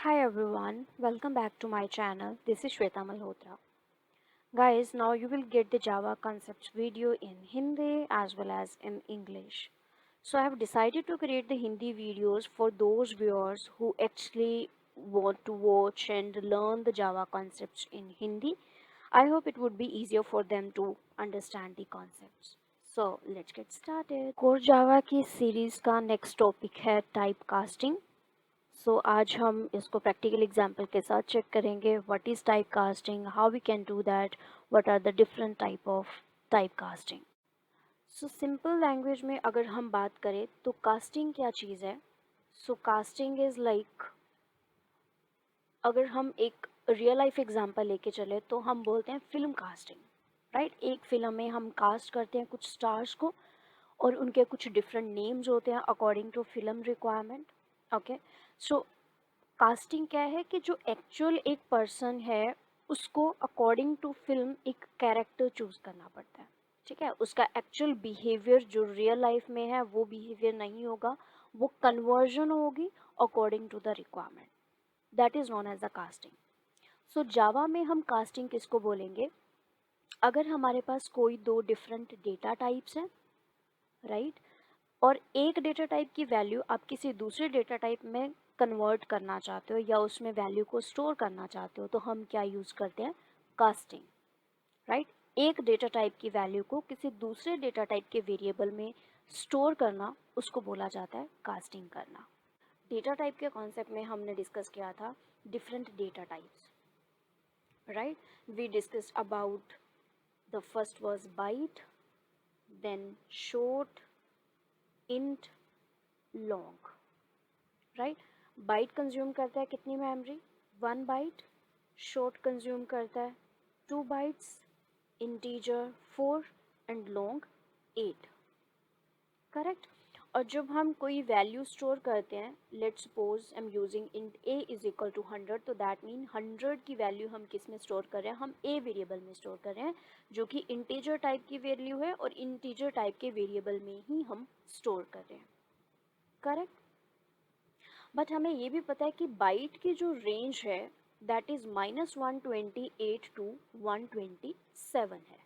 Hi everyone, welcome back to my channel. This is Shweta Malhotra. Guys, now you will get the Java concepts video in Hindi as well as in English. So I have decided to create the Hindi videos for those viewers who actually want to watch and learn the Java concepts in Hindi. I hope it would be easier for them to understand the concepts. So let's get started. Core Java की series का next topic है type casting. So आज हम इसको practical example के साथ check करेंगे what is type casting, how we can do that, what are the different type of type casting. So simple language में अगर हम बात करें तो कास्टिंग क्या चीज़ है. सो कास्टिंग इज़ लाइक, अगर हम एक रियल लाइफ एग्जांपल लेके चले तो हम बोलते हैं फिल्म कास्टिंग. राइट, एक फिल्म में हम कास्ट करते हैं कुछ स्टार्स को और उनके कुछ डिफरेंट नेम्स होते हैं according to film requirement. Okay, so casting क्या है कि जो एक्चुअल एक पर्सन है उसको अकॉर्डिंग टू फिल्म एक कैरेक्टर चूज करना पड़ता है. ठीक है, उसका एक्चुअल बिहेवियर जो रियल लाइफ में है वो बिहेवियर नहीं होगा, वो कन्वर्जन होगी according to the requirement. That is known as the casting. So Java में हम कास्टिंग किसको बोलेंगे, अगर हमारे पास कोई दो डिफरेंट डेटा टाइप्स हैं, राइट, और एक डेटा टाइप की वैल्यू आप किसी दूसरे डेटा टाइप में कन्वर्ट करना चाहते हो या उसमें वैल्यू को स्टोर करना चाहते हो तो हम क्या यूज़ करते हैं, कास्टिंग. राइट, एक डेटा टाइप की वैल्यू को किसी दूसरे डेटा टाइप के वेरिएबल में स्टोर करना उसको बोला जाता है कास्टिंग करना. डेटा टाइप के कॉन्सेप्ट में हमने डिस्कस किया था different data types. Right, we discussed about the first was byte, then short, int, long. Right, byte consume करता है कितनी मेमोरी, 1 बाइट. शॉर्ट कंज्यूम करता है 2 bytes, integer 4 and long 8. Correct. और जब हम कोई वैल्यू स्टोर करते हैं, let's suppose I am using int a is equal to 100, तो दैट मीन 100 की वैल्यू हम किस में स्टोर कर रहे हैं, हम ए वेरिएबल में स्टोर कर रहे हैं जो कि इंटीजर टाइप की वैल्यू है और इंटीजर टाइप के वेरिएबल में ही हम स्टोर कर रहे हैं. करेक्ट. बट हमें ये भी पता है कि बाइट की जो रेंज है दैट इज -128 टू 127 है.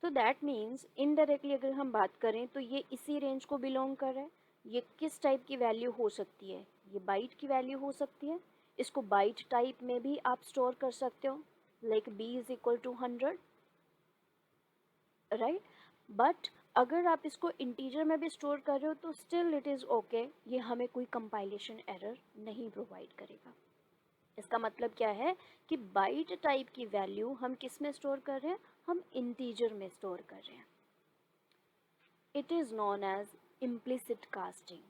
तो दैट मीन्स इनडायरेक्टली अगर हम बात करें तो ये इसी रेंज को बिलोंग कर रहा है. ये किस टाइप की वैल्यू हो सकती है, ये बाइट की वैल्यू हो सकती है. इसको बाइट टाइप में भी आप स्टोर कर सकते हो, like b is equal to 100. Right, but अगर आप इसको इंटीजर में भी स्टोर कर रहे हो तो स्टिल इट इज़ ओके, ये हमें कोई कंपाइलेशन एरर नहीं प्रोवाइड करेगा. इसका मतलब क्या है कि बाइट टाइप की वैल्यू हम किस में स्टोर कर रहे हैं, हम इंटीजर में स्टोर कर रहे हैं. It is known as implicit casting,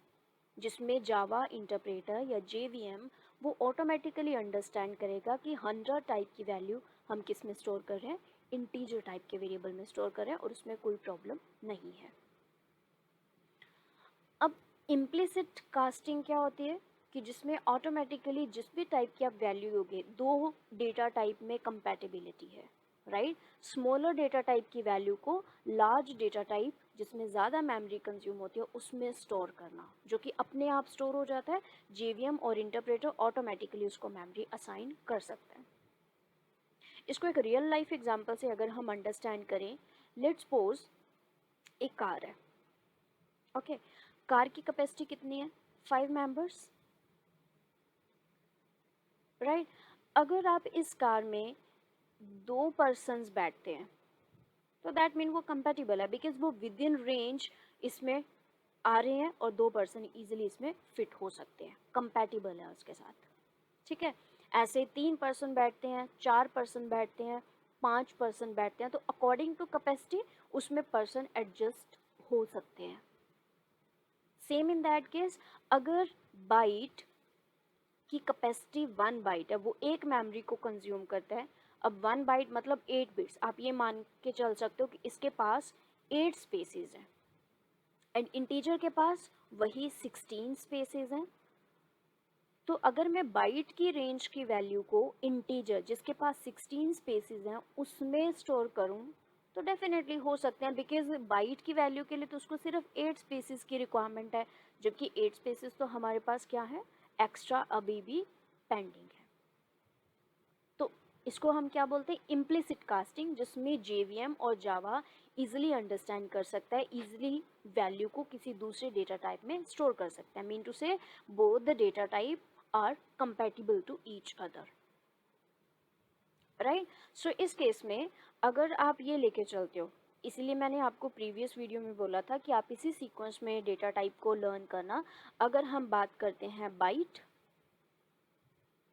जिसमें जावा इंटरप्रेटर या जेवीएम वो ऑटोमेटिकली अंडरस्टैंड करेगा कि 100 टाइप की वैल्यू हम किस में स्टोर कर रहे हैं, इंटीजर टाइप के वेरिएबल में स्टोर कर रहे हैं और उसमें कोई प्रॉब्लम नहीं है. अब इम्प्लिसिट कास्टिंग क्या होती है कि जिसमें ऑटोमेटिकली जिस भी टाइप की आप वैल्यू दोगे दो डेटा टाइप में कंपैटिबिलिटी है. राइट, स्मॉलर डेटा टाइप की वैल्यू को लार्ज डेटा टाइप जिसमें ज़्यादा मेमोरी कंज्यूम होती है उसमें स्टोर करना, जो कि अपने आप स्टोर हो जाता है. जेवीएम और इंटरप्रेटर ऑटोमेटिकली उसको मेमोरी असाइन कर सकते हैं. इसको एक रियल लाइफ एग्जांपल से अगर हम अंडरस्टैंड करें, लेट्स सपोज एक कार है. ओके, कार की कैपेसिटी कितनी है, 5 मेंबर्स. राइट, अगर आप इस कार में 2 पर्सन्स बैठते हैं तो दैट मीन वो कंपेटिबल है बिकॉज वो विद इन रेंज इसमें आ रहे हैं और 2 पर्सन इजीली इसमें फिट हो सकते हैं, कंपेटिबल है उसके साथ. ठीक है, ऐसे 3 पर्सन बैठते हैं, 4 पर्सन बैठते हैं, 5 पर्सन बैठते हैं, तो अकॉर्डिंग टू कैपेसिटी उसमें पर्सन एडजस्ट हो सकते हैं. सेम इन दैट केस, अगर बाइट की कैपेसिटी 1 बाइट है, वो एक मेमोरी को कंज्यूम करता है. अब 1 बाइट मतलब 8 बिट्स, आप ये मान के चल सकते हो कि इसके पास 8 स्पेसेस हैं एंड इंटीजर के पास वही 16 स्पेसेस हैं. तो अगर मैं बाइट की रेंज की वैल्यू को इंटीजर जिसके पास 16 स्पेसेस हैं उसमें स्टोर करूं तो डेफिनेटली हो सकते हैं, बिकॉज बाइट की वैल्यू के लिए तो उसको सिर्फ 8 स्पेसेस की रिक्वायरमेंट है, जबकि 8 स्पेसेस तो हमारे पास क्या है, एक्स्ट्रा अभी भी पेंडिंग है। तो इसको हम क्या बोलते हैं, इम्प्लिसिट कास्टिंग, जिसमें जेवीएम और जावा इजीली अंडरस्टैंड कर सकता है, इजीली वैल्यू को किसी दूसरे डेटा टाइप में स्टोर कर सकता है। Mean to say both the data type are compatible to each other, right. So इस केस में अगर आप ये लेके चलते हो, इसीलिए मैंने आपको प्रीवियस वीडियो में बोला था कि आप इसी सीक्वेंस में डेटा टाइप को लर्न करना। अगर हम बात करते हैं बाइट,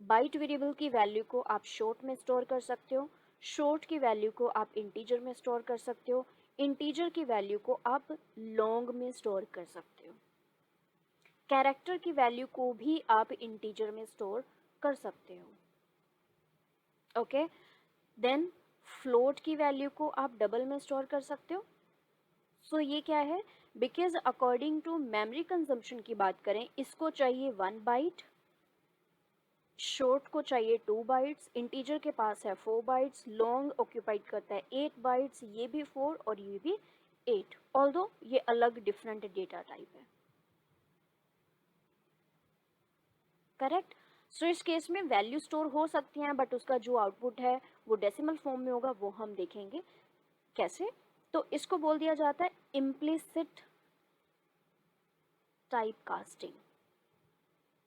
बाइट वेरिएबल की वैल्यू को आप शॉर्ट में स्टोर कर सकते हो, शॉर्ट की वैल्यू को आप इंटीजर में स्टोर कर सकते हो, इंटीजर की वैल्यू को आप लॉन्ग में स्टोर कर सकते हो, कैरेक्टर की वैल्यू को भी आप इंटीजर में स्टोर कर सकते हो। ओके, देन फ्लोट की वैल्यू को आप डबल में स्टोर कर सकते हो। सो ये क्या है, because according to memory consumption की बात करें, इसको चाहिए 1 बाइट, शॉर्ट को चाहिए 2 बाइट्स, इंटीजर के पास है 4 बाइट्स, लॉन्ग ऑक्यूपाइड करता है 8 बाइट्स, ये भी 4 और ये भी 8, ऑल्दो ये अलग डिफरेंट डेटा टाइप है, करेक्ट। सो इस केस में वैल्यू स्टोर हो सकती हैं, बट उसका जो आउटपुट है वो डेसिमल फॉर्म में होगा, वो हम देखेंगे कैसे। तो इसको बोल दिया जाता है इम्प्लिसिट टाइप कास्टिंग,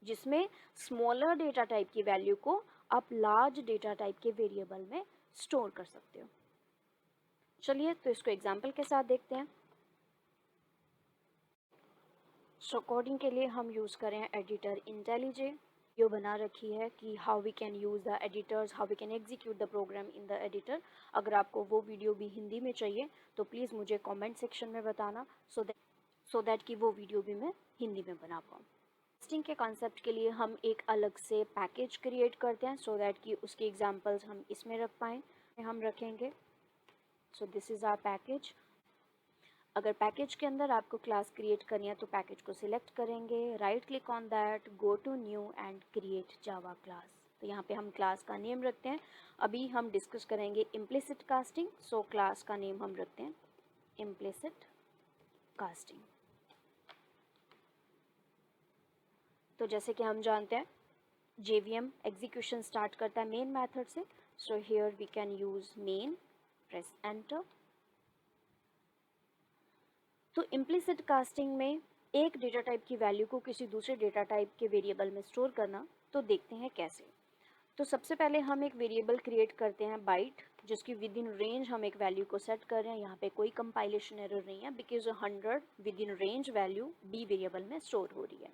जिसमें स्मॉलर डेटा टाइप की वैल्यू को आप लार्ज डेटा टाइप के वेरिएबल में स्टोर कर सकते हो। चलिए तो इसको एग्जाम्पल के साथ देखते हैं। सो कोडिंग के लिए हम यूज़ करें एडिटर इंटेलिजे, जो बना रखी है कि how we can use the editors, how we can execute the program in the editor. अगर आपको वो वीडियो भी हिंदी में चाहिए तो प्लीज़ मुझे कमेंट सेक्शन में बताना, सो दैट कि वो वीडियो भी मैं हिंदी में बना पाऊँ। टेस्टिंग के कॉन्सेप्ट के लिए हम एक अलग से पैकेज क्रिएट करते हैं, सो दैट कि उसके एग्जांपल्स हम इसमें रख पाएँ। हम रखेंगे, so this is our package. अगर पैकेज के अंदर आपको क्लास क्रिएट करनी है तो पैकेज को सिलेक्ट करेंगे, right click on that, go to new and create Java class. तो यहाँ पे हम क्लास का नेम रखते हैं। अभी हम डिस्कस करेंगे इम्प्लिसिट कास्टिंग, सो क्लास का नेम हम रखते हैं इम्प्लिसिट कास्टिंग। तो जैसे कि हम जानते हैं JVM एग्जीक्यूशन स्टार्ट करता है मेन मेथड से, so here we can use main, press enter. तो इम्प्लिसिट कास्टिंग में एक डेटा टाइप की वैल्यू को किसी दूसरे डेटा टाइप के वेरिएबल में स्टोर करना, तो देखते हैं कैसे। तो सबसे पहले हम एक वेरिएबल क्रिएट करते हैं बाइट, जिसकी विद इन रेंज हम एक वैल्यू को सेट कर रहे हैं। यहाँ पे कोई कंपाइलेशन एरर नहीं है, because 100 within range value b variable में स्टोर हो रही है।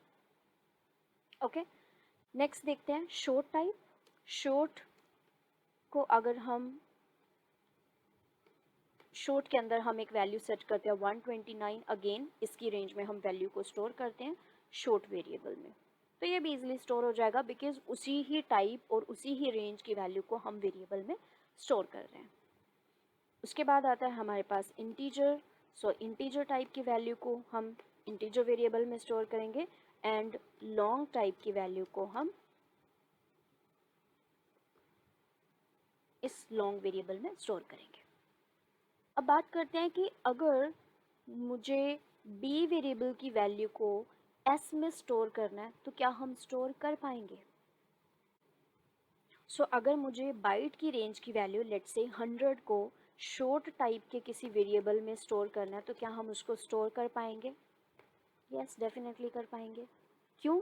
ओके, नेक्स्ट देखते हैं शॉर्ट टाइप। शॉर्ट को अगर हम शॉर्ट के अंदर हम एक वैल्यू सेट करते हैं 129, अगेन इसकी रेंज में हम वैल्यू को स्टोर करते हैं शॉर्ट वेरिएबल में। तो ये भी इजीली स्टोर हो जाएगा, बिकॉज उसी ही टाइप और उसी ही रेंज की वैल्यू को हम वेरिएबल में स्टोर कर रहे हैं। उसके बाद आता है हमारे पास इंटीजर। सो इंटीजर टाइप की वैल्यू को हम इंटीजर वेरिएबल में स्टोर करेंगे, एंड लॉन्ग टाइप की वैल्यू को हम इस लॉन्ग वेरिएबल में स्टोर करेंगे। अब बात करते हैं कि अगर मुझे बी वेरिएबल की वैल्यू को एस में स्टोर करना है तो क्या हम स्टोर कर पाएंगे। सो अगर मुझे बाइट की रेंज की वैल्यू लेट से 100 को शॉर्ट टाइप के किसी वेरिएबल में स्टोर करना है तो क्या हम उसको स्टोर कर पाएंगे। यस, डेफिनेटली कर पाएंगे। क्यों?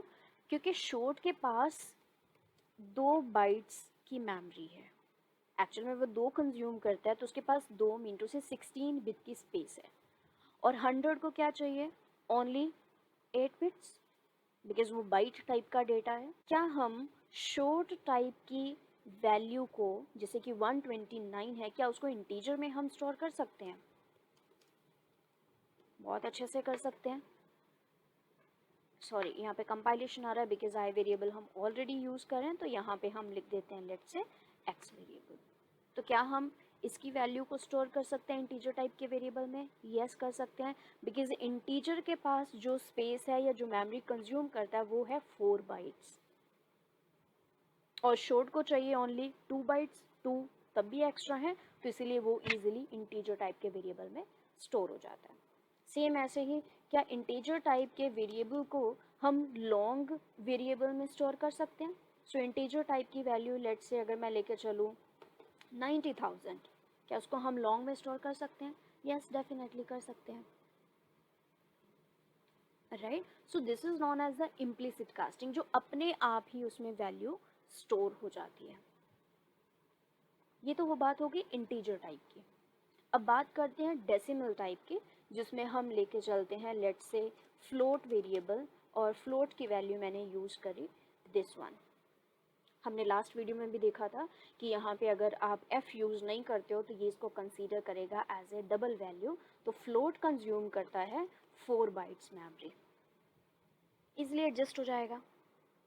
क्योंकि शॉर्ट के पास 2 बाइट्स की मेमोरी है। एक्चुअल में वो 2 कंज्यूम करता है, तो उसके पास 2 मीनटू से 16 बिट की स्पेस है, और 100 को क्या चाहिए, ओनली 8 बिट्स, बिकॉज वो बाइट टाइप का डेटा है। क्या हम शॉर्ट टाइप की वैल्यू को, जैसे कि 129 है, क्या उसको इंटीजर में हम स्टोर कर सकते हैं। बहुत अच्छे से कर सकते हैं। सॉरी, यहाँ पे कंपाइलेशन आ रहा है बिकॉज आई वेरिएबल हम ऑलरेडी यूज़ कर रहे हैं, तो यहाँ पे हम लिख देते हैं लेट से एक्स वेरिएबल। तो क्या हम इसकी वैल्यू को स्टोर कर सकते हैं इंटीजर टाइप के वेरिएबल में। यस, कर सकते हैं, बिकॉज इंटीजर के पास जो स्पेस है या जो मेमोरी कंज्यूम करता है वो है 4 बाइट्स, और शॉर्ट को चाहिए ओनली 2 बाइट्स, 2 तब भी एक्स्ट्रा है, तो इसीलिए वो इजीली इंटीजर टाइप के वेरिएबल में स्टोर हो जाता है। सेम ऐसे ही क्या इंटीजर टाइप के वेरिएबल को हम लॉन्ग वेरिएबल में स्टोर कर सकते हैं। सो इंटीजर टाइप की वैल्यू लेट से अगर मैं लेके चलूँ 90,000, क्या उसको हम लॉन्ग में स्टोर कर सकते हैं? यस, डेफिनेटली कर सकते हैं, right. So this is known as the implicit casting, जो अपने आप ही उसमें वैल्यू स्टोर हो जाती है। ये तो वो बात होगी इंटीजर टाइप की। अब बात करते हैं डेसिमल टाइप की, जिसमें हम लेके चलते हैं लेट से फ्लोट वेरिएबल, और फ्लोट की वैल्यू मैंने यूज़ करी दिस वन। हमने लास्ट वीडियो में भी देखा था कि यहाँ पे अगर आप f यूज़ नहीं करते हो तो ये इसको कंसीडर करेगा एज ए डबल वैल्यू। तो फ्लोट कंज्यूम करता है 4 बाइट्स मेमोरी, इसलिए एडजस्ट हो जाएगा,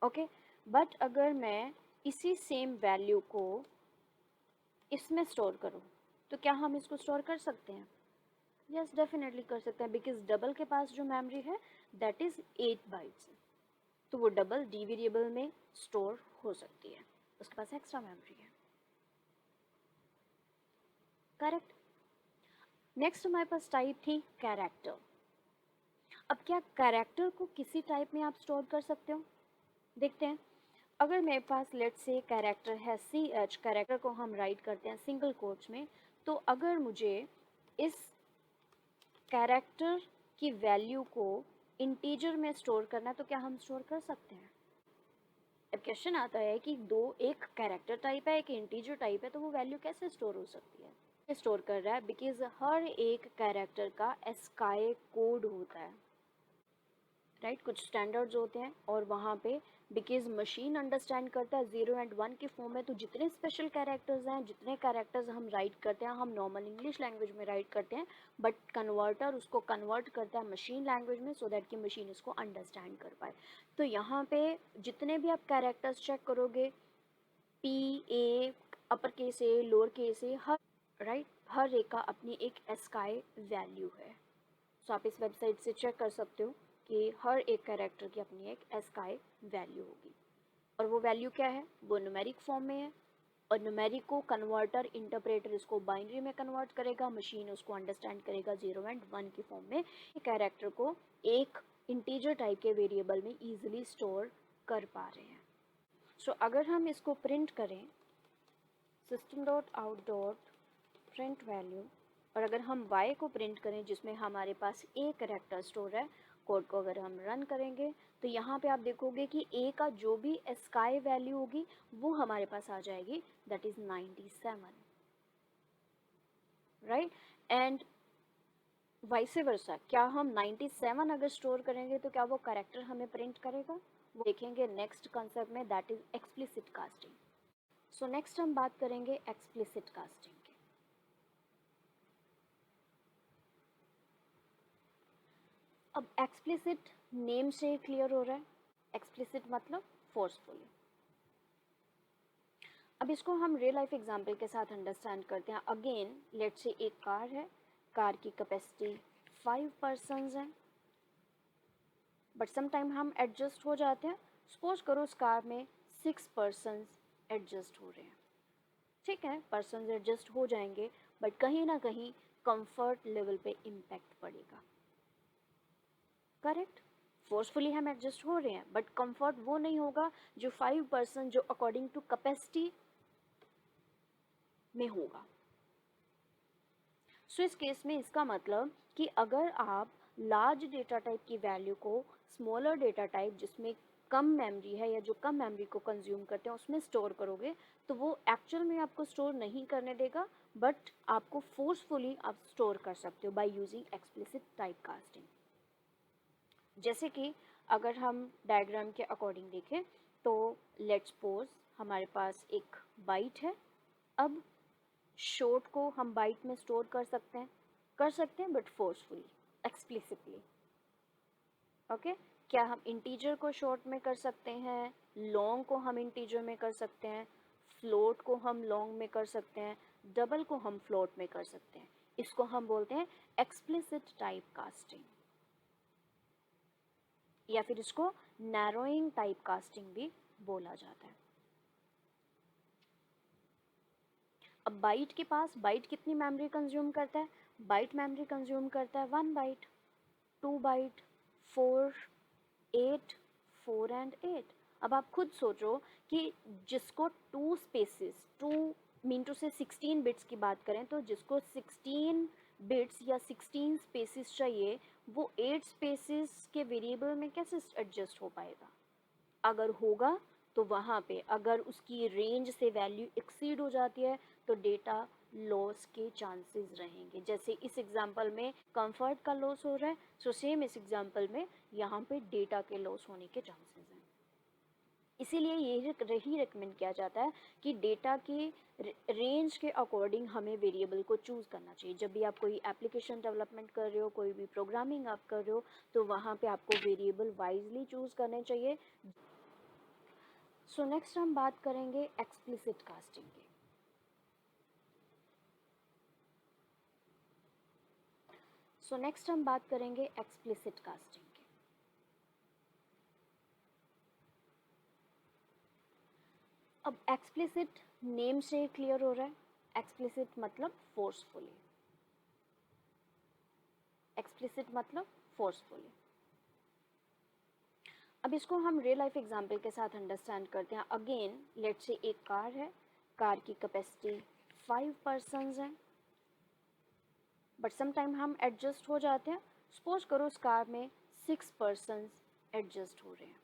ओके। बट अगर मैं इसी सेम वैल्यू को इसमें स्टोर करूँ तो क्या हम इसको स्टोर कर सकते हैं? यस, डेफिनेटली कर सकते हैं, बिकॉज डबल के पास जो मेमोरी है दैट इज़ 8 बाइट्स, तो वो डबल डी वेरिएबल में स्टोर हो सकती है, उसके पास एक्स्ट्रा मेमोरी है, करेक्ट। नेक्स्ट हमारे पास टाइप थी कैरेक्टर। अब क्या कैरेक्टर को किसी टाइप में आप स्टोर कर सकते हो? देखते हैं। अगर मेरे पास लेट से कैरेक्टर है CH, कैरेक्टर को हम राइट करते हैं सिंगल कोट्स में, तो अगर मुझे इस कैरेक्टर की वैल्यू को इंटीजर में स्टोर करना है तो क्या हम स्टोर कर सकते हैं? अब क्वेश्चन आता है कि एक कैरेक्टर टाइप है, एक इंटीजर टाइप है, तो वो वैल्यू कैसे स्टोर हो सकती है? स्टोर कर रहा है बिकॉज हर एक कैरेक्टर का एस्काई कोड होता है, राइट। कुछ स्टैंडर्ड्स होते हैं और वहाँ पे बिकॉज मशीन अंडरस्टैंड करता है 0 एंड 1 के फॉर्म में, तो जितने स्पेशल कैरेक्टर्स हैं, जितने कैरेक्टर्स हम राइट करते हैं, हम नॉर्मल इंग्लिश लैंग्वेज में राइट करते हैं, बट कन्वर्टर उसको कन्वर्ट करता है मशीन लैंग्वेज में सो दैट कि मशीन उसको अंडरस्टैंड कर पाए। तो यहाँ पे जितने भी आप कैरेक्टर्स चेक करोगे, PA अपर केस ए, लोअर केस ए, हर राइट, हर एक का अपनी एक एस्काई वैल्यू है। सो आप इस वेबसाइट से चेक कर सकते हो कि हर एक कैरेक्टर की अपनी एक एस्काई वैल्यू होगी, और वो वैल्यू क्या है? वो न्यूमेरिक फॉर्म में है, और न्यूमेरिक को कन्वर्टर इंटरप्रेटर इसको बाइनरी में कन्वर्ट करेगा, मशीन उसको अंडरस्टैंड करेगा 0 एंड 1 की फॉर्म में। कैरेक्टर को एक इंटीजर टाइप के वेरिएबल में ईजिली स्टोर कर पा रहे हैं। सो अगर हम इसको प्रिंट करें system.out प्रिंट वैल्यू, और अगर हम y को प्रिंट करें जिसमें हमारे पास a करेक्टर स्टोर है, कोड को अगर हम रन करेंगे तो यहाँ पे आप देखोगे कि a का जो भी एस्काई वैल्यू होगी वो हमारे पास आ जाएगी, that is 97, right. And vice versa, क्या हम 97 अगर स्टोर करेंगे तो क्या वो करेक्टर हमें प्रिंट करेगा? वो देखेंगे नेक्स्ट कॉन्सेप्ट में, that is explicit casting. So next हम बात करेंगे एक्सप्लिसिट कास्टिंग की। अब एक्सप्लिसिट नेम से क्लियर हो रहा है, एक्सप्लिसिट मतलब फोर्सफुली। अब इसको हम रियल लाइफ एग्जांपल के साथ अंडरस्टैंड करते हैं। अगेन लेट्स से एक कार है, कार की कैपेसिटी 5 पर्सन्स हैं, बट सम टाइम हम एडजस्ट हो जाते हैं। सपोज करो उस कार में 6 पर्सन्स एडजस्ट हो रहे हैं, ठीक है, पर्सन्स एडजस्ट हो जाएंगे, बट कहीं ना कहीं कंफर्ट लेवल पे इम्पैक्ट पड़ेगा, करेक्ट। फोर्सफुली हम एडजस्ट हो रहे हैं बट कंफर्ट वो नहीं होगा जो 5 पर्सन जो अकॉर्डिंग टू कैपेसिटी में होगा। सो इस केस में इसका मतलब कि अगर आप लार्ज डेटा टाइप की वैल्यू को स्मॉलर डेटा टाइप जिसमें कम मेमोरी है या जो कम मेमोरी को कंज्यूम करते हैं उसमें स्टोर करोगे तो वो एक्चुअल में आपको स्टोर नहीं करने देगा, बट आपको फोर्सफुली आप स्टोर कर सकते हो by using explicit type casting. जैसे कि अगर हम डायग्राम के अकॉर्डिंग देखें तो लेट्स सपोज हमारे पास एक बाइट है। अब शॉर्ट को हम बाइट में स्टोर कर सकते हैं बट फोर्सफुली, एक्सप्लिसिटली, ओके। क्या हम इंटीजर को शॉर्ट में कर सकते हैं, लॉन्ग को हम इंटीजर में कर सकते हैं, फ्लोट को हम लॉन्ग में कर सकते हैं, डबल को हम फ्लोट में कर सकते हैं। इसको हम बोलते हैं एक्सप्लिसिट टाइप कास्टिंग, या फिर इसको नैरोइंग टाइप कास्टिंग भी बोला जाता है। अब बाइट के पास, बाइट कितनी मेमोरी कंज्यूम करता है? बाइट मेमोरी कंज्यूम करता है 1 बाइट, 2 बाइट, 4, 8, 4 एंड 8। अब आप खुद सोचो कि जिसको 16 बिट्स की बात करें तो जिसको 16 बिट्स या 16 स्पेसेस चाहिए वो 8 स्पेसेस के वेरिएबल में कैसे एडजस्ट हो पाएगा? अगर होगा तो वहाँ पे अगर उसकी रेंज से वैल्यू एक्सीड हो जाती है तो डेटा लॉस के चांसेस रहेंगे। जैसे इस एग्जांपल में कंफर्ट का लॉस हो रहा है, सो सेम इस एग्जांपल में यहाँ पे डेटा के लॉस होने के चांसेस हैं। इसीलिए यही रिकमेंड किया जाता है कि डेटा की रेंज के अकॉर्डिंग हमें वेरिएबल को चूज़ करना चाहिए। जब भी आप कोई एप्लीकेशन डेवलपमेंट कर रहे हो, कोई भी प्रोग्रामिंग आप कर रहे हो, तो वहाँ पे आपको वेरिएबल वाइजली चूज़ करने चाहिए। सो नेक्स्ट हम बात करेंगे एक्सप्लिसिट कास्टिंग की। सो नेक्स्ट हम बात करेंगे एक्सप्लिसिट कास्टिंग की। अब एक्सप्लिसिट नेम से क्लियर हो रहा है, एक्सप्लिसिट मतलब फोर्सफुली, एक्सप्लिसिट मतलब फोर्सफुली। अब इसको हम रियल लाइफ एग्जांपल के साथ अंडरस्टैंड करते हैं। अगेन लेट्स से एक कार है, कार की कैपेसिटी 5 पर्सन्स हैं, बट समटाइम हम एडजस्ट हो जाते हैं। सपोज करो उस कार में 6 पर्सन्स एडजस्ट हो रहे हैं,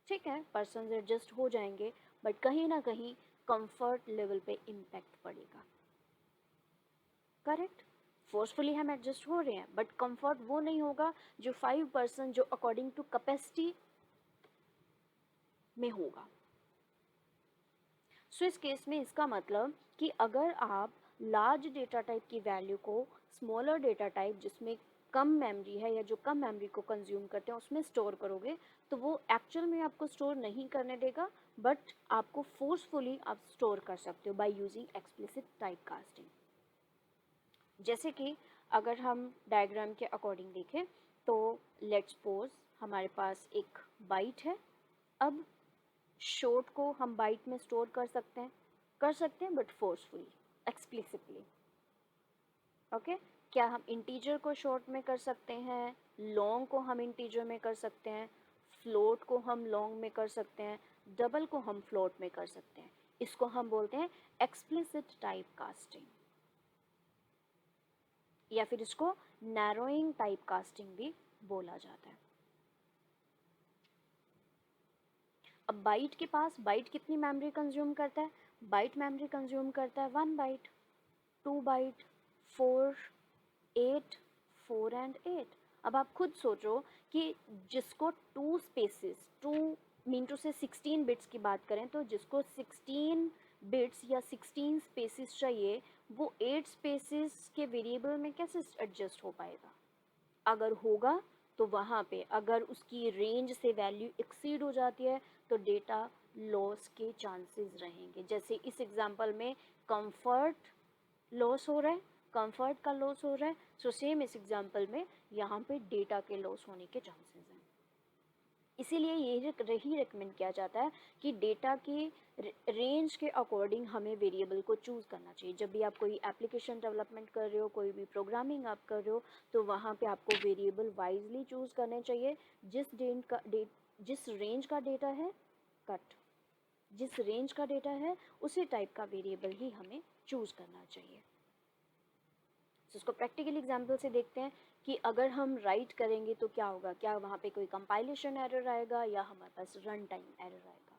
ठीक है, पर्सन्स एडजस्ट हो जाएंगे, बट कहीं ना कहीं कंफर्ट लेवल पे इम्पैक्ट पड़ेगा। करेक्ट, फोर्सफुली हम एडजस्ट हो रहे हैं बट कंफर्ट वो नहीं होगा जो 5 पर्सन जो अकॉर्डिंग टू कैपेसिटी में होगा। सो इस केस में इसका मतलब कि अगर आप लार्ज डेटा टाइप की वैल्यू को स्मॉलर डेटा टाइप जिसमें कम मेमोरी है या जो कम मेमोरी को कंज्यूम करते हैं उसमें स्टोर करोगे तो वो एक्चुअल में आपको स्टोर नहीं करने देगा, बट आपको फोर्सफुली आप स्टोर कर सकते हो by using explicit type casting. जैसे कि अगर हम डायग्राम के अकॉर्डिंग देखें तो लेट्स सपोज हमारे पास एक बाइट है। अब शॉर्ट को हम बाइट में स्टोर कर सकते हैं बट फोर्सफुली, एक्सप्लिसिटली। ओके, क्या हम इंटीजर को शॉर्ट में कर सकते हैं, लॉन्ग को हम इंटीजर में कर सकते हैं, फ्लोट को हम लॉन्ग में कर सकते हैं, डबल को हम फ्लोट में कर सकते हैं। इसको हम बोलते हैं एक्सप्लिसिट टाइप कास्टिंग, या फिर इसको नैरोइंग टाइप कास्टिंग भी बोला जाता है। अब बाइट के पास बाइट कितनी मेमोरी कंज्यूम करता है? बाइट मेमोरी कंज्यूम करता है 1 बाइट, 2 बाइट, 4, 8, 4 एंड 8। अब आप खुद सोचो कि जिसको 16 बिट्स की बात करें तो जिसको 16 बिट्स या 16 स्पेसेस चाहिए वो 8 स्पेसेस के वेरिएबल में कैसे एडजस्ट हो पाएगा? अगर होगा तो वहाँ पे अगर उसकी रेंज से वैल्यू एक्सीड हो जाती है तो डेटा लॉस के चांसेस रहेंगे। जैसे इस एग्जांपल में कंफर्ट लॉस हो रहा है, कंफर्ट का लॉस हो रहा है, सो सेम इस एग्जांपल में यहाँ पे डेटा के लॉस होने के चांसेस हैं। इसीलिए यही रिकमेंड किया जाता है कि डेटा की रेंज के अकॉर्डिंग हमें वेरिएबल को चूज़ करना चाहिए। जब भी आप कोई एप्लीकेशन डेवलपमेंट कर रहे हो, कोई भी प्रोग्रामिंग आप कर रहे हो, तो वहाँ पे आपको वेरिएबल वाइजली चूज़ करने चाहिए। जिस रेंज का डेटा है कट जिस रेंज का डेटा है उसी टाइप का वेरिएबल ही हमें चूज़ करना चाहिए। तो इसको प्रैक्टिकल एग्जांपल से देखते हैं कि अगर हम राइट करेंगे तो क्या होगा, क्या वहाँ पे कोई कंपाइलेशन एरर आएगा या हमारे पास रन टाइम एरर आएगा।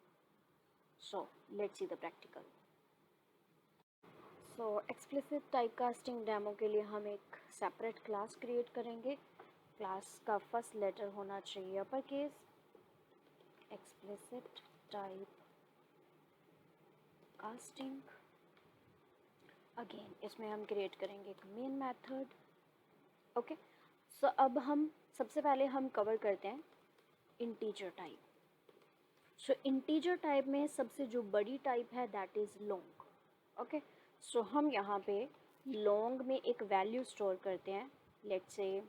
So let's see the practical. So explicit typecasting demo के लिए हम एक सेपरेट क्लास क्रिएट करेंगे। क्लास का फर्स्ट लेटर होना चाहिए upper case, explicit type casting. Again इसमें हम क्रिएट करेंगे एक मेन मेथड। ओके, सो अब हम सबसे पहले हम कवर करते हैं इंटीजर टाइप। सो इंटीजर टाइप में सबसे जो बड़ी टाइप है दैट इज़ लॉन्ग। ओके, सो हम यहाँ पे लॉन्ग में एक वैल्यू स्टोर करते हैं, लेट्स से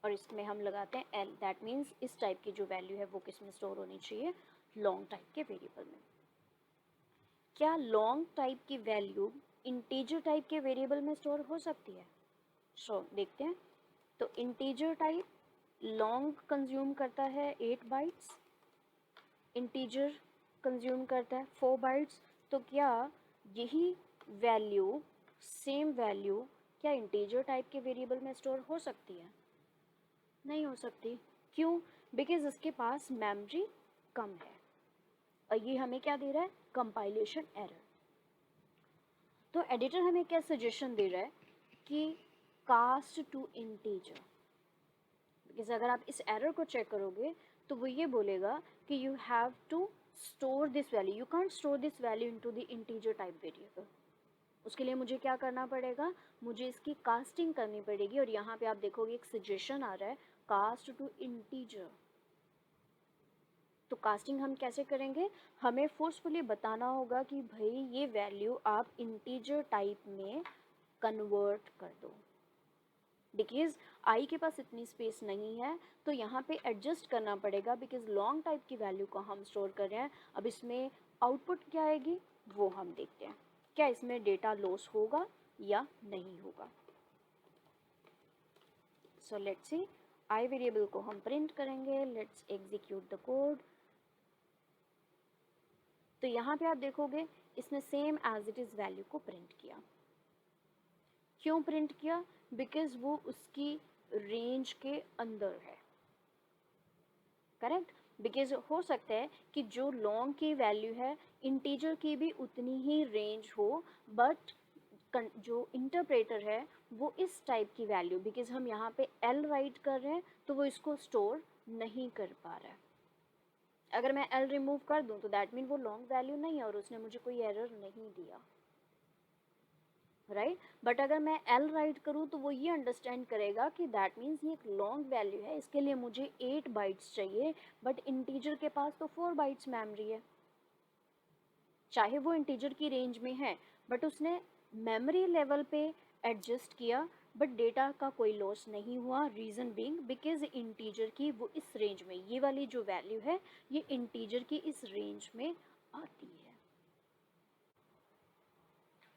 और इसमें हम लगाते हैं एल, दैट मीन्स इस टाइप की जो वैल्यू है वो किस में स्टोर होनी चाहिए, लॉन्ग टाइप के वेरिएबल में। क्या लॉन्ग टाइप की वैल्यू इंटीजर टाइप के वेरिएबल में स्टोर हो सकती है? सो देखते हैं। तो इंटीजर टाइप लॉन्ग कंज्यूम करता है 8 बाइट्स, इंटीजर कंज्यूम करता है 4 बाइट्स। तो क्या यही वैल्यू, सेम वैल्यू क्या इंटीजर टाइप के वेरिएबल में स्टोर हो सकती है? नहीं हो सकती। क्यों? बिकॉज इसके पास मेमोरी कम है और ये हमें क्या दे रहा है? Compilation error. तो एडिटर हमें क्या सजेशन दे रहा है कि कास्ट टू इंटीजर। बिकॉज अगर आप इस एरर को चेक करोगे तो वो ये बोलेगा कि you have to store this value, you can't store this value into the integer type variable. उसके लिए मुझे क्या करना पड़ेगा? मुझे इसकी कास्टिंग करनी पड़ेगी। और यहाँ पे आप देखोगे एक सजेशन आ रहा है कास्ट टू इंटीजर। तो कास्टिंग हम कैसे करेंगे? हमें फोर्सफुली बताना होगा कि भाई ये वैल्यू आप इंटीजर टाइप में कन्वर्ट कर दो। बिकॉज आई के पास इतनी स्पेस नहीं है तो यहाँ पे एडजस्ट करना पड़ेगा, बिकॉज लॉन्ग टाइप की वैल्यू को हम स्टोर कर रहे हैं। अब इसमें आउटपुट क्या आएगी वो हम देखते हैं। क्या इसमें डेटा लॉस होगा या नहीं होगा? So let's see, I variable को हम प्रिंट करेंगे। Let's execute the code. तो यहाँ पे आप देखोगे इसने same as it is value को प्रिंट किया। क्यों प्रिंट किया? बिकॉज वो उसकी रेंज के अंदर है। करेक्ट? बिकॉज हो सकता है कि जो लॉन्ग की वैल्यू है इंटीजर की भी उतनी ही रेंज हो, बट जो इंटरप्रेटर है वो इस टाइप की वैल्यू, बिकॉज हम यहाँ पे एल राइट कर रहे हैं तो वो इसको स्टोर नहीं कर पा रहा है। अगर मैं एल रिमूव कर दूं तो दैट मीन वो लॉन्ग वैल्यू नहीं है और उसने मुझे कोई एरर नहीं दिया, राइट? बट अगर मैं एल राइट करूँ तो वो ये अंडरस्टैंड करेगा कि दैट मीन्स ये एक लॉन्ग वैल्यू है, इसके लिए मुझे 8 बाइट्स चाहिए, बट इंटीजर के पास तो 4 बाइट्स मेमोरी है। चाहे वो इंटीजर की रेंज में है बट उसने मेमोरी लेवल पे एडजस्ट किया, बट डेटा का कोई लॉस नहीं हुआ। रीज़न बीइंग बिकॉज इंटीजर की वो इस रेंज में, ये वाली जो वैल्यू है ये इंटीजर की इस रेंज में आती है।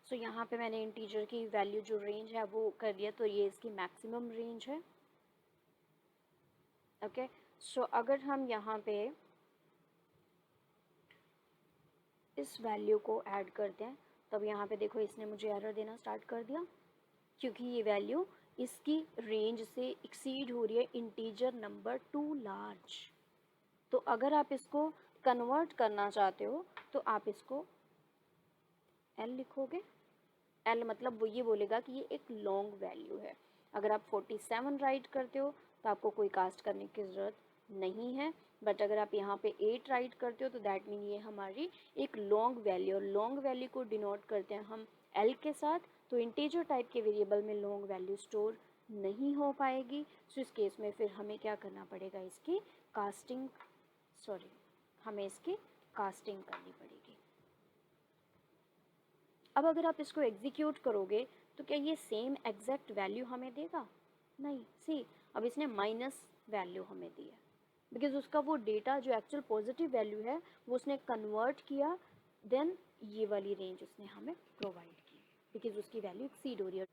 सो यहाँ पे मैंने इंटीजर की वैल्यू जो रेंज है वो कर दिया, तो ये इसकी मैक्सिमम रेंज है। ओके, सो अगर हम यहाँ पे इस वैल्यू को ऐड करते हैं तब यहाँ पे देखो इसने मुझे एरर देना स्टार्ट कर दिया, क्योंकि ये वैल्यू इसकी रेंज से एक्सीड हो रही है इंटीजर नंबर टू लार्ज। तो अगर आप इसको कन्वर्ट करना चाहते हो तो आप इसको एल लिखोगे। एल मतलब वो ये बोलेगा कि ये एक लॉन्ग वैल्यू है। अगर आप 47 राइट करते हो तो आपको कोई कास्ट करने की ज़रूरत नहीं है, बट अगर आप यहाँ पे 8 राइट करते हो तो दैट मीन ये हमारी एक लॉन्ग वैल्यू, और लॉन्ग वैल्यू को डिनोट करते हैं हम एल के साथ। तो इंटीजर टाइप के वेरिएबल में लॉन्ग वैल्यू स्टोर नहीं हो पाएगी। सो इस केस में फिर हमें क्या करना पड़ेगा? इसकी कास्टिंग, सॉरी, हमें इसकी कास्टिंग करनी पड़ेगी। अब अगर आप इसको एग्जीक्यूट करोगे तो क्या ये सेम एग्जैक्ट वैल्यू हमें देगा? नहीं। सी, अब इसने माइनस वैल्यू हमें दी है, बिकॉज उसका वो डेटा जो एक्चुअल पॉजिटिव वैल्यू है वो उसने कन्वर्ट किया, देन ये वाली रेंज उसने हमें प्रोवाइड की, बिकॉज उसकी वैल्यू एक्सीड हो रही है।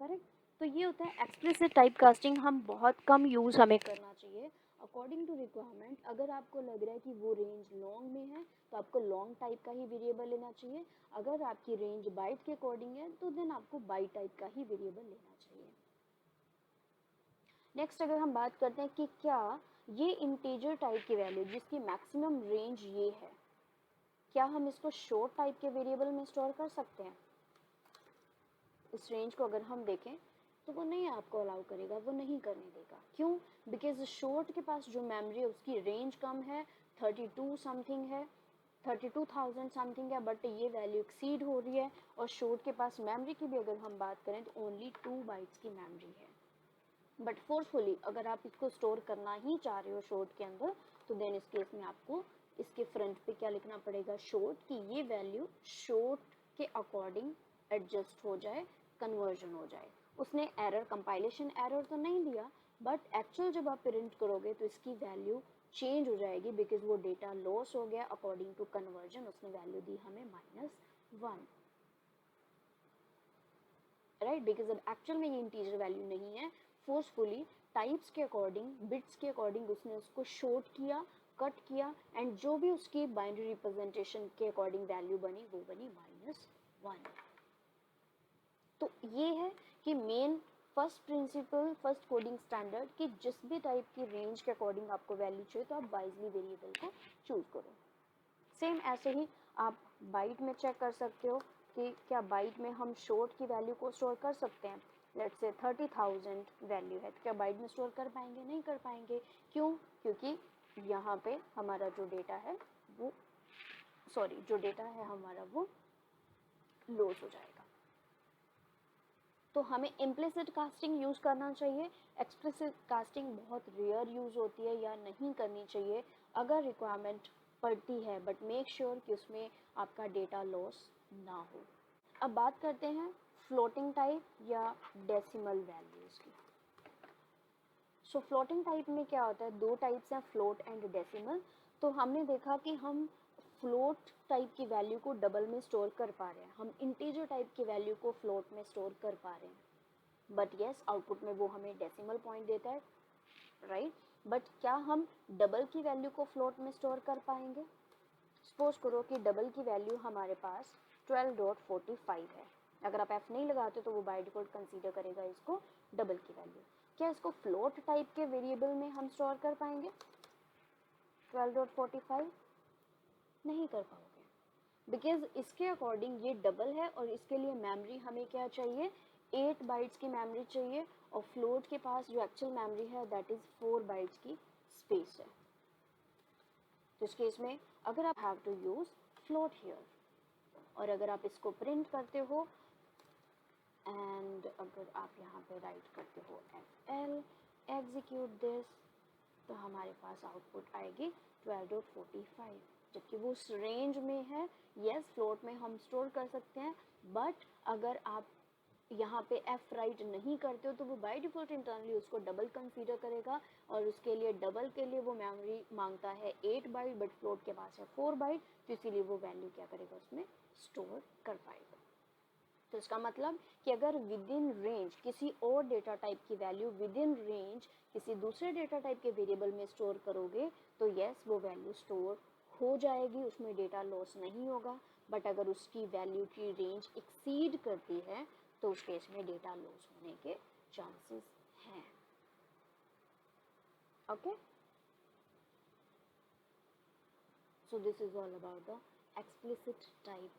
करेक्ट? तो ये होता है एक्सप्लिसिट टाइप कास्टिंग। हम बहुत कम यूज़ हमें करना चाहिए अकॉर्डिंग टू रिक्वायरमेंट। अगर आपको लग रहा है कि वो रेंज लॉन्ग में है तो आपको लॉन्ग टाइप का ही वेरिएबल लेना चाहिए। अगर आपकी रेंज बाइट के अकॉर्डिंग है तो देन आपको बाइट टाइप का ही वेरिएबल लेना चाहिए। नेक्स्ट अगर हम बात करते हैं कि क्या ये इंटीजर टाइप की वैल्यू जिसकी मैक्सिमम रेंज ये है, क्या हम इसको शॉर्ट टाइप के वेरिएबल में स्टोर कर सकते हैं? इस रेंज को अगर हम देखें तो वो नहीं आपको अलाउ करेगा, वो नहीं करने देगा। क्यों? बिकॉज शॉर्ट के पास जो मेमोरी है उसकी रेंज कम है, 32 समथिंग है, 32,000 समथिंग है, बट ये वैल्यू एक्सीड हो रही है। और शॉर्ट के पास मेमोरी की भी अगर हम बात करें तो ओनली 2 बाइट्स की मेमोरी है। बट फोर्सफुली अगर आप इसको स्टोर करना ही चाह रहे हो शॉर्ट के अंदर तो देन इस केस में आपको इसके फ्रंट पे क्या लिखना पड़ेगा? शॉर्ट, कि ये वैल्यू शॉर्ट के अकॉर्डिंग एडजस्ट हो जाए, कन्वर्जन हो जाए। उसने एरर, कंपाइलेशन एरर तो नहीं दिया, बट एक्चुअल जब आप प्रिंट करोगे तो इसकी वैल्यू चेंज हो जाएगी, बिकॉज वो डेटा लॉस हो गया अकॉर्डिंग टू कन्वर्जन। उसने वैल्यू दी हमें -1। राइट, बिकॉज अब एक्चुअल में ये इंटीजर वैल्यू नहीं है, फोर्सफुली टाइप्स के अकॉर्डिंग, बिट्स के अकॉर्डिंग उसने उसको शॉर्ट किया, कट किया, एंड जो भी उसकी बाइनरी रिप्रेजेंटेशन के अकॉर्डिंग वैल्यू बनी वो बनी -1। तो ये है कि main first principle, first coding standard कि जिस भी टाइप की रेंज के अकॉर्डिंग आपको वैल्यू चाहिए तो आप वाइजली वेरिएबल को चूज करो। सेम ऐसे ही आप बाइट में चेक कर सकते हो कि क्या बाइट में हम शॉर्ट की वैल्यू को स्टोर कर सकते हैं। लेट्स से 30,000 वैल्यू है तो क्या बाइट में स्टोर कर पाएंगे? नहीं कर पाएंगे। क्यों? क्योंकि यहाँ पे हमारा जो डेटा है वो जो डेटा है हमारा वो लॉस हो जाएगा। तो हमें इम्प्लिसिट कास्टिंग यूज़ करना चाहिए। एक्सप्लिसिट कास्टिंग बहुत रेयर यूज़ होती है या नहीं करनी चाहिए अगर रिक्वायरमेंट पड़ती है, बट मेक श्योर कि उसमें आपका डेटा लॉस ना हो। अब बात करते हैं फ्लोटिंग टाइप या डेसिमल वैल्यूज़ की। सो फ्लोटिंग टाइप में क्या होता है, दो टाइप्स हैं, फ्लोट एंड डेसिमल। तो हमने देखा कि हम फ्लोट टाइप की वैल्यू को डबल में स्टोर कर पा रहे हैं, हम इंटीजर टाइप की वैल्यू को फ्लोट में स्टोर कर पा रहे हैं, बट येस आउटपुट में वो हमें डेसिमल पॉइंट देता है, राइट। बट क्या हम डबल की वैल्यू को फ्लोट में स्टोर कर पाएंगे? सपोज करो कि डबल की वैल्यू हमारे पास 12.45 है। अगर आप एफ नहीं लगाते तो वो बाय डिफॉल्ट कंसीडर करेगा इसको डबल की वैल्यू। क्या इसको फ्लोट टाइप के वेरिएबल में हम स्टोर कर पाएंगे 12.45? नहीं कर पाओगे, बिकॉज इसके अकॉर्डिंग ये डबल है और इसके लिए मेमोरी हमें क्या चाहिए, 8 बाइट्स की मेमोरी चाहिए, और फ्लोट के पास जो एक्चुअल मेमोरी है दैट इज 4 बाइट्स की स्पेस है। तो इस केस में अगर आप have to use float here, और अगर आप इसको प्रिंट करते हो एंड अगर आप यहाँ पे राइट करते हो FL एग्जीक्यूट दिस, तो हमारे पास आउटपुट आएगी 12.45, जबकि वो उस रेंज में है। यस फ्लोट में हम स्टोर कर सकते हैं, बट अगर आप यहाँ पे F राइट नहीं करते हो तो वो बाय डिफॉल्ट इंटरनली उसको डबल कंसीडर करेगा, और उसके लिए डबल के लिए वो मेमोरी मांगता है 8 बाइट, बट फ्लोट के पास है 4 बाइट, तो इसीलिए वो वैल्यू क्या करेगा उसमें स्टोर कर पाएगा। तो इसका मतलब कि अगर विद इन रेंज किसी और डेटा टाइप की वैल्यू विद इन रेंज किसी दूसरे डेटा टाइप के वेरिएबल में स्टोर करोगे तो यस वो वैल्यू स्टोर हो जाएगी, उसमें डेटा लॉस नहीं होगा। बट अगर उसकी वैल्यू की रेंज एक्सीड करती है तो उस केस में डेटा लॉस होने के चांसेस हैं। Okay, so this is all about the explicit type